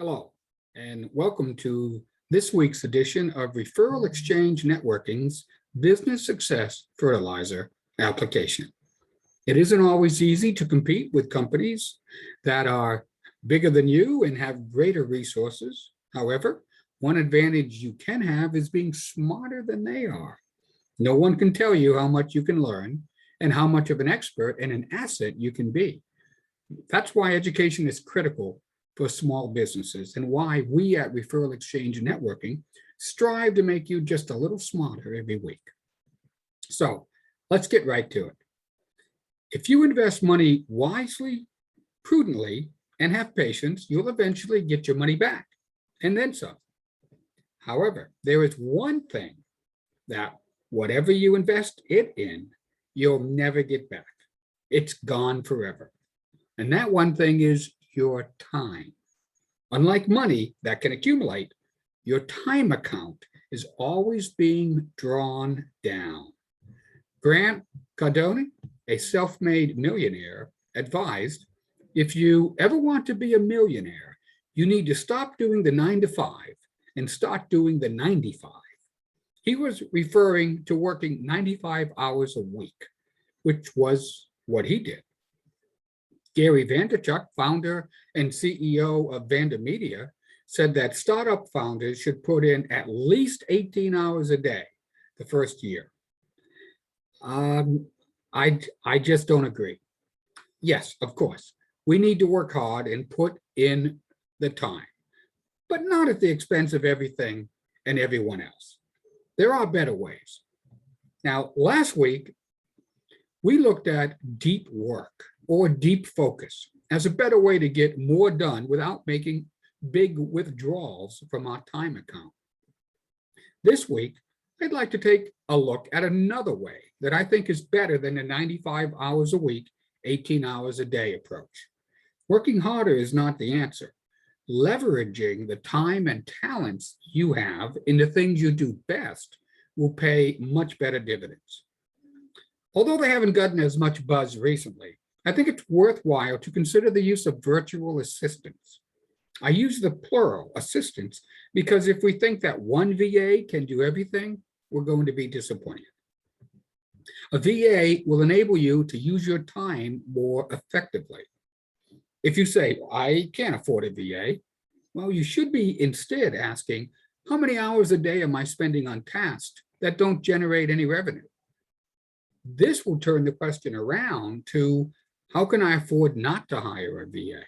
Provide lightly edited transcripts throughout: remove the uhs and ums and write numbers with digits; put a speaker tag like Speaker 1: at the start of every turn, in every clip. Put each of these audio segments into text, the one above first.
Speaker 1: Hello, and welcome to this week's edition of Referral Exchange Networking's Business Success Fertilizer application. It isn't always easy to compete with companies that are bigger than you and have greater resources. However, one advantage you can have is being smarter than they are. No one can tell you how much you can learn and how much of an expert and an asset you can be. That's why education is critical for small businesses and why we at Referral Exchange Networking strive to make you just a little smarter every week. So let's get right to it. If you invest money wisely, prudently, and have patience, you'll eventually get your money back and then some. However, there is one thing that whatever you invest it in, you'll never get back. It's gone forever. And that one thing is your time. Unlike money that can accumulate, your time account is always being drawn down. Grant Cardone, a self-made millionaire, advised, if you ever want to be a millionaire, you need to stop doing the 9 to 5 and start doing the 95. He was referring to working 95 hours a week, which was what he did. Gary Vaynerchuk, founder and CEO of VaynerMedia, said that startup founders should put in at least 18 hours a day the first year. I just don't agree. Yes, of course, we need to work hard and put in the time, but not at the expense of everything and everyone else. There are better ways. Now, last week, we looked at deep work or deep focus as a better way to get more done without making big withdrawals from our time account. This week, I'd like to take a look at another way that I think is better than the 95 hours a week, 18 hours a day approach. Working harder is not the answer. Leveraging the time and talents you have into things you do best will pay much better dividends. Although they haven't gotten as much buzz recently, I think it's worthwhile to consider the use of virtual assistants. I use the plural, assistants, because if we think that one VA can do everything, we're going to be disappointed. A VA will enable you to use your time more effectively. If you say, I can't afford a VA, well, you should be instead asking, how many hours a day am I spending on tasks that don't generate any revenue? This will turn the question around to, how can I afford not to hire a VA?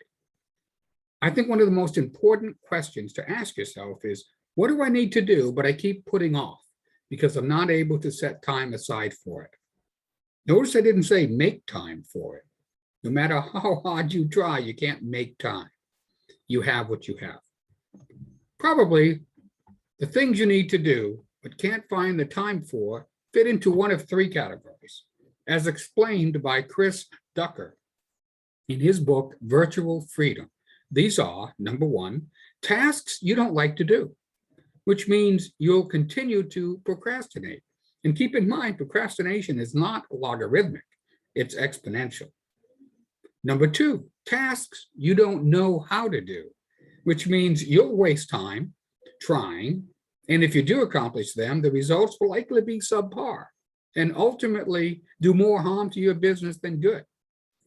Speaker 1: I think one of the most important questions to ask yourself is, what do I need to do, but I keep putting off because I'm not able to set time aside for it? Notice I didn't say make time for it. No matter how hard you try, you can't make time. You have what you have. Probably the things you need to do, but can't find the time for, fit into one of three categories, as explained by Chris Ducker in his book, Virtual Freedom. These are, number one, tasks you don't like to do, which means you'll continue to procrastinate. And keep in mind, procrastination is not logarithmic, it's exponential. Number two, tasks you don't know how to do, which means you'll waste time trying, and if you do accomplish them, the results will likely be subpar and ultimately do more harm to your business than good.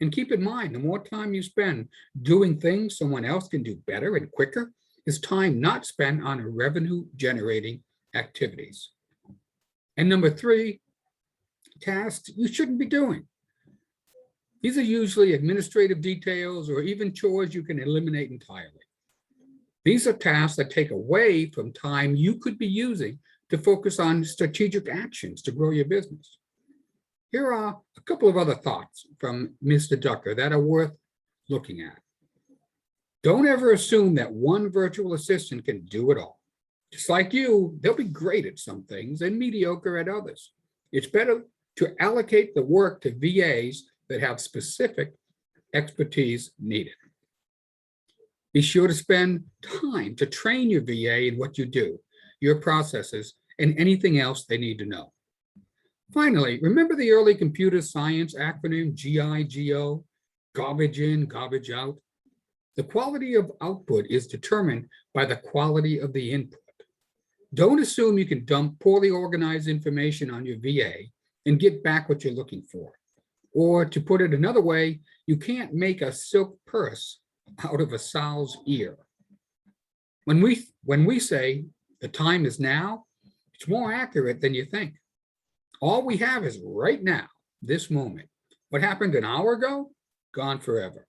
Speaker 1: And keep in mind, the more time you spend doing things someone else can do better and quicker is time not spent on revenue-generating activities. And number three, tasks you shouldn't be doing. These are usually administrative details or even chores you can eliminate entirely. These are tasks that take away from time you could be using to focus on strategic actions to grow your business. Here are a couple of other thoughts from Mr. Ducker that are worth looking at. Don't ever assume that one virtual assistant can do it all. Just like you, they'll be great at some things and mediocre at others. It's better to allocate the work to VAs that have specific expertise needed. Be sure to spend time to train your VA in what you do, your processes, and anything else they need to know. Finally, remember the early computer science acronym GIGO, garbage in, garbage out? The quality of output is determined by the quality of the input. Don't assume you can dump poorly organized information on your VA and get back what you're looking for. Or to put it another way, you can't make a silk purse out of a sow's ear. When we say the time is now, it's more accurate than you think. All we have is right now, this moment. What happened an hour ago? Gone forever.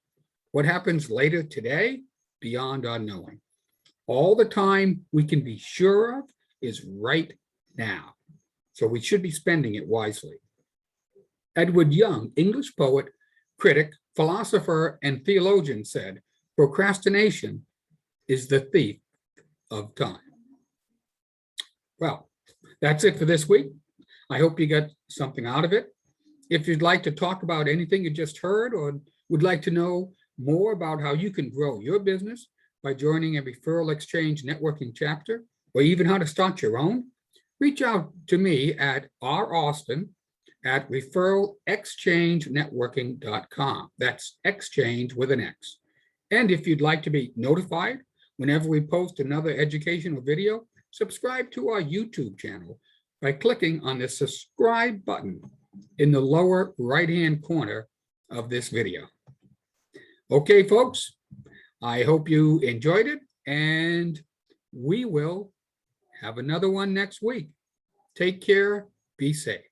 Speaker 1: What happens later today? Beyond our knowing. All the time we can be sure of is right now. So we should be spending it wisely. Edward Young, English poet, critic, philosopher, and theologian said, procrastination is the thief of time. Well, that's it for this week. I hope you got something out of it. If you'd like to talk about anything you just heard or would like to know more about how you can grow your business by joining a referral exchange networking chapter, or even how to start your own, reach out to me at raustin@referralexchangenetworking.com. That's exchange with an X. And if you'd like to be notified whenever we post another educational video, subscribe to our YouTube channel by clicking on the subscribe button in the lower right-hand corner of this video. Okay, folks, I hope you enjoyed it, and we will have another one next week. Take care, be safe.